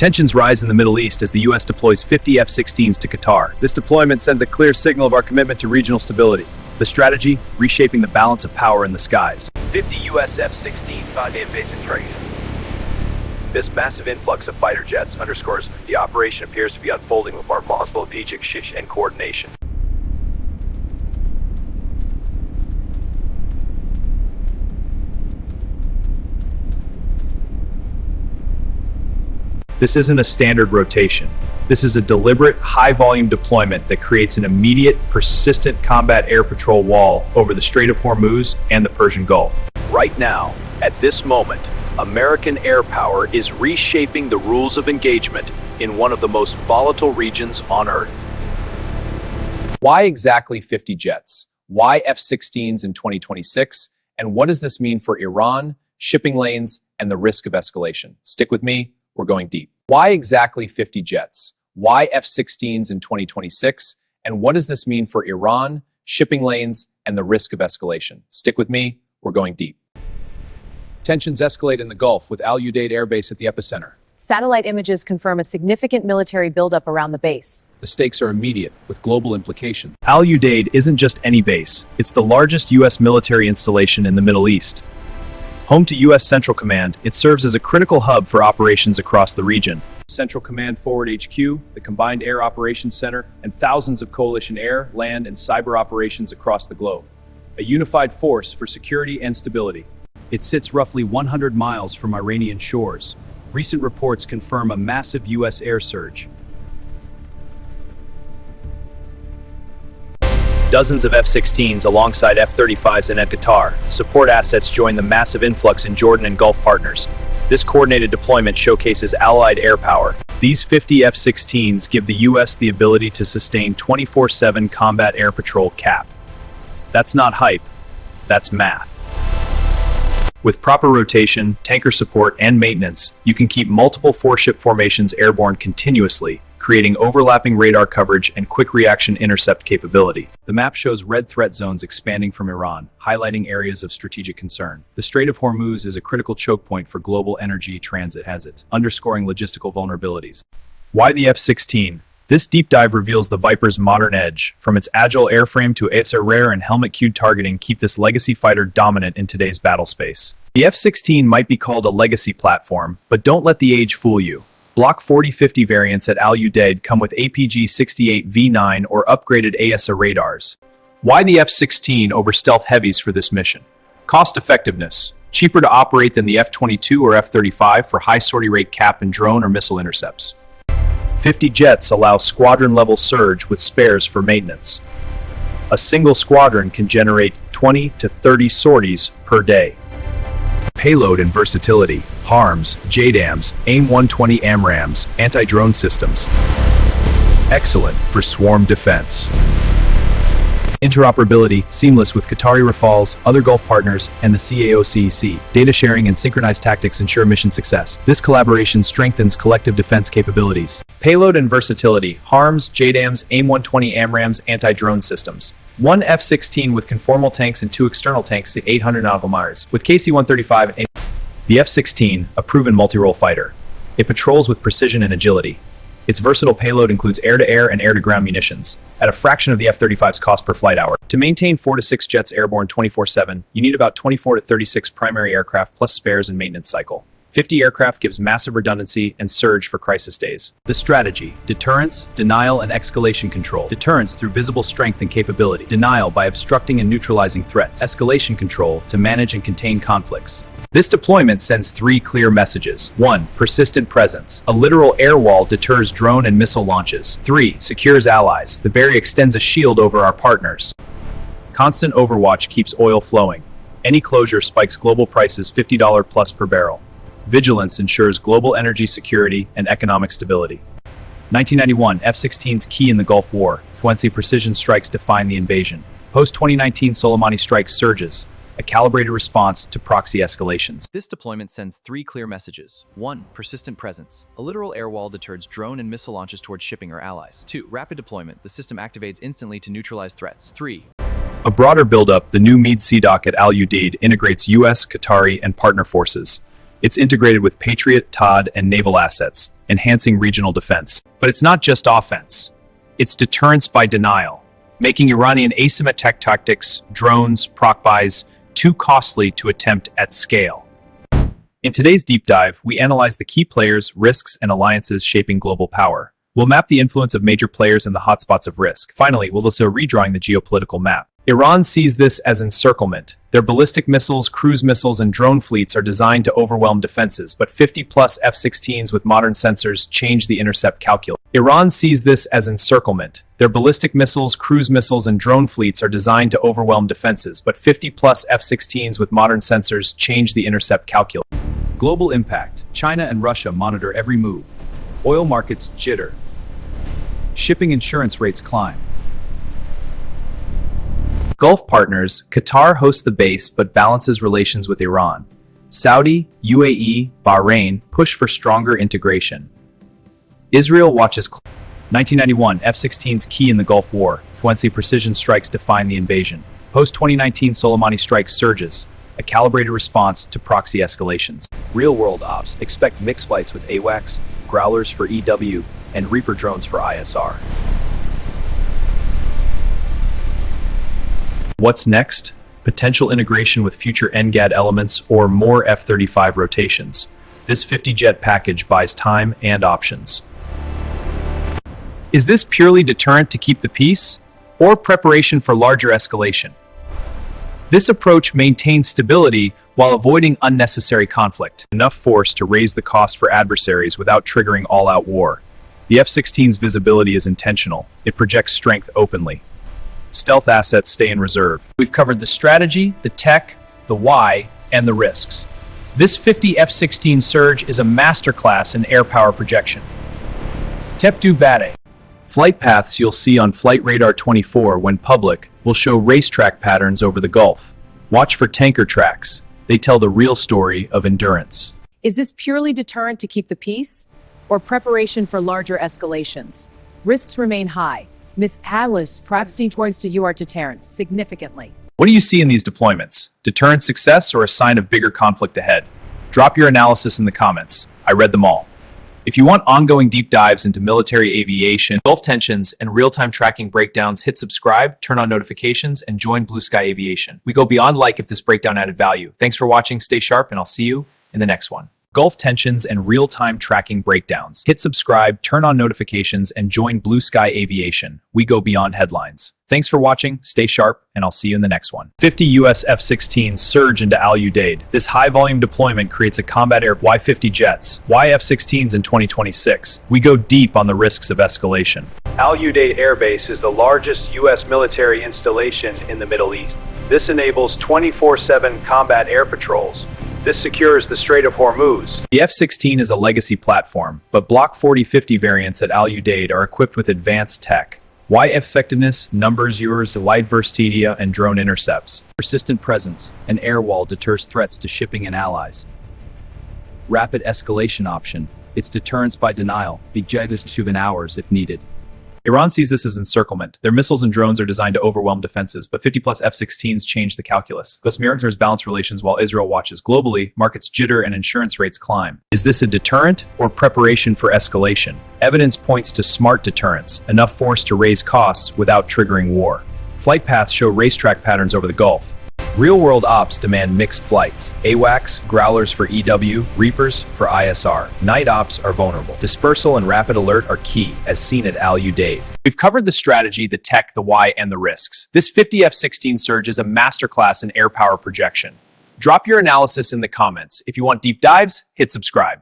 Tensions rise in the Middle East as the U.S. deploys 50 F-16s to Qatar. This deployment sends a clear signal of our commitment to regional stability. The strategy, reshaping the balance of power in the skies. 50 U.S. F-16 Udeid Air Base in trade. This massive influx of fighter jets underscores the operation appears to be unfolding with remarkable strategic and coordination. This isn't a standard rotation. This is a deliberate, high-volume deployment that creates an immediate, persistent combat air patrol wall over the Strait of Hormuz and the Persian Gulf. Right now, at this moment, American air power is reshaping the rules of engagement in one of the most volatile regions on Earth. Why exactly 50 jets? Why F-16s in 2026? And what does this mean for Iran, shipping lanes, and the risk of escalation? Stick with me. We're going deep. Why exactly 50 jets? Why F-16s in 2026? And what does this mean for Iran, shipping lanes, and the risk of escalation? Stick with me. We're going deep. Tensions escalate in the Gulf with Al Udeid Air Base at the epicenter. Satellite images confirm a significant military buildup around the base. The stakes are immediate, with global implications. Al Udeid isn't just any base. It's the largest U.S. military installation in the Middle East. Home to U.S. Central Command, it serves as a critical hub for operations across the region. Central Command Forward HQ, the Combined Air Operations Center, and thousands of coalition air, land, and cyber operations across the globe. A unified force for security and stability. It sits roughly 100 miles from Iranian shores. Recent reports confirm a massive U.S. air surge. Dozens of F-16s alongside F-35s and at Qatar. Support assets join the massive influx in Jordan and Gulf partners. This coordinated deployment showcases allied air power. These 50 F-16s give the U.S. the ability to sustain 24/7 combat air patrol cap. That's not hype, that's math. With proper rotation, tanker support, and maintenance, you can keep multiple four-ship formations airborne continuously, creating overlapping radar coverage and quick reaction intercept capability. The map shows red threat zones expanding from Iran, highlighting areas of strategic concern. The Strait of Hormuz is a critical choke point for global energy transit, underscoring logistical vulnerabilities. Why the F-16? This deep dive reveals the Viper's modern edge. From its agile airframe to its rare and helmet-cued targeting, keep this legacy fighter dominant in today's battle space. The F-16 might be called a legacy platform, but don't let the age fool you. Block 4050 variants at Al Udeid come with APG-68 V9 or upgraded AESA radars. Why the F-16 over stealth heavies for this mission? Cost effectiveness. Cheaper to operate than the F-22 or F-35 for high sortie rate cap and drone or missile intercepts. 50 jets allow squadron-level surge with spares for maintenance. A single squadron can generate 20 to 30 sorties per day. Payload and versatility. HARMS, JDAMs, AIM-120 AMRAAMs, anti-drone systems. Excellent for swarm defense. Interoperability, seamless with Qatari Rafales, other Gulf partners, and the CAOCEC. Data sharing and synchronized tactics ensure mission success. This collaboration strengthens collective defense capabilities. Payload and versatility. HARMS, JDAMs, AIM-120 AMRAAMs, anti-drone systems. One F-16 with conformal tanks and two external tanks to 800 nautical miles. With KC-135, the F-16, a proven multi-role fighter. It patrols with precision and agility. Its versatile payload includes air-to-air and air-to-ground munitions, at a fraction of the F-35's cost per flight hour. To maintain 4 to 6 jets airborne 24/7, you need about 24 to 36 primary aircraft plus spares and maintenance cycle. 50 aircraft gives massive redundancy and surge for crisis days. The strategy: deterrence, denial, and escalation control. Deterrence through visible strength and capability. Denial by obstructing and neutralizing threats. Escalation control to manage and contain conflicts. This deployment sends 3 clear messages. 1. Persistent presence. A literal air wall deters drone and missile launches. 3. Secures allies. The barrier extends a shield over our partners. Constant overwatch keeps oil flowing. Any closure spikes global prices $50 plus per barrel. Vigilance ensures global energy security and economic stability. 1991, F-16's key in the Gulf War. 20 precision strikes define the invasion. Post-2019 Soleimani strikes surges. A calibrated response to proxy escalations. This deployment sends 3 clear messages. 1. Persistent presence. A literal air wall deters drone and missile launches towards shipping or allies. 2. Rapid deployment. The system activates instantly to neutralize threats. 3. A broader buildup, the new Meade Sea Dock at Al Udeid integrates U.S., Qatari, and partner forces. It's integrated with Patriot, TOD, and naval assets, enhancing regional defense. But it's not just offense. It's deterrence by denial, making Iranian asymmetric tactics, drones, proc buys, too costly to attempt at scale. In today's deep dive, we analyze the key players, risks, and alliances shaping global power. We'll map the influence of major players and the hotspots of risk. Finally, we'll also redrawing the geopolitical map. Iran sees this as encirclement. Their ballistic missiles, cruise missiles, and drone fleets are designed to overwhelm defenses, but 50-plus F-16s with modern sensors change the intercept calculus. Iran sees this as encirclement. Their ballistic missiles, cruise missiles, and drone fleets are designed to overwhelm defenses, but 50-plus F-16s with modern sensors change the intercept calculus. Global impact. China and Russia monitor every move. Oil markets jitter. Shipping insurance rates climb. Gulf partners. Qatar hosts the base but balances relations with Iran. Saudi, UAE, Bahrain push for stronger integration. Israel watches. 1991 F-16s key in the Gulf War. 20 precision strikes define the invasion. Post-2019 Soleimani strike surges. A calibrated response to proxy escalations. Real-world ops. Expect mixed flights with AWACS, Growlers for EW, and Reaper drones for ISR. What's next? Potential integration with future NGAD elements or more F-35 rotations. This 50-jet package buys time and options. Is this purely deterrent to keep the peace, or preparation for larger escalation? This approach maintains stability while avoiding unnecessary conflict. Enough force to raise the cost for adversaries without triggering all-out war. The F-16's visibility is intentional. It projects strength openly. Stealth assets stay in reserve. We've covered the strategy, the tech, the why, and the risks. This 50 F-16 surge is a masterclass in air power projection. Tep du Bate. Flight paths you'll see on Flight Radar 24 when public will show racetrack patterns over the Gulf. Watch for tanker tracks. They tell the real story of endurance. Is this purely deterrent to keep the peace, or preparation for larger escalations? Risks remain high. Miss Alice Prabstein points to your deterrence significantly. What do you see in these deployments? Deterrent success or a sign of bigger conflict ahead? Drop your analysis in the comments. I read them all. If you want ongoing deep dives into military aviation, Gulf tensions, and real-time tracking breakdowns, hit subscribe, turn on notifications, and join Blue Sky Aviation. We go beyond like if this breakdown added value. Thanks for watching, stay sharp, and I'll see you in the next one. Gulf tensions and real-time tracking breakdowns. Hit subscribe, turn on notifications, and join Blue Sky Aviation. We go beyond headlines. Thanks for watching, stay sharp, and I'll see you in the next one. 50 US F-16s surge into Al Udeid. This high-volume deployment creates a combat air Y-50 jets. Why F-16s in 2026? We go deep on the risks of escalation. Al Udeid Air Base is the largest U.S. military installation in the Middle East. This enables 24/7 combat air patrols. This secures the Strait of Hormuz. The F-16 is a legacy platform, but Block 4050 variants at Al Udeid are equipped with advanced tech. Why effectiveness, numbers yours, light versatility, and drone intercepts. Persistent presence, an air wall deters threats to shipping and allies. Rapid escalation option, it's deterrence by denial, in hours if needed. Iran sees this as encirclement. Their missiles and drones are designed to overwhelm defenses, but 50-plus F-16s change the calculus. Thus, militaries balance relations while Israel watches. Globally, markets jitter and insurance rates climb. Is this a deterrent or preparation for escalation? Evidence points to smart deterrence, enough force to raise costs without triggering war. Flight paths show racetrack patterns over the Gulf. Real-world ops demand mixed flights. AWACS, Growlers for EW, Reapers for ISR. Night ops are vulnerable. Dispersal and rapid alert are key, as seen at Al Udeid. We've covered the strategy, the tech, the why, and the risks. This 50 F-16 surge is a masterclass in air power projection. Drop your analysis in the comments. If you want deep dives, hit subscribe.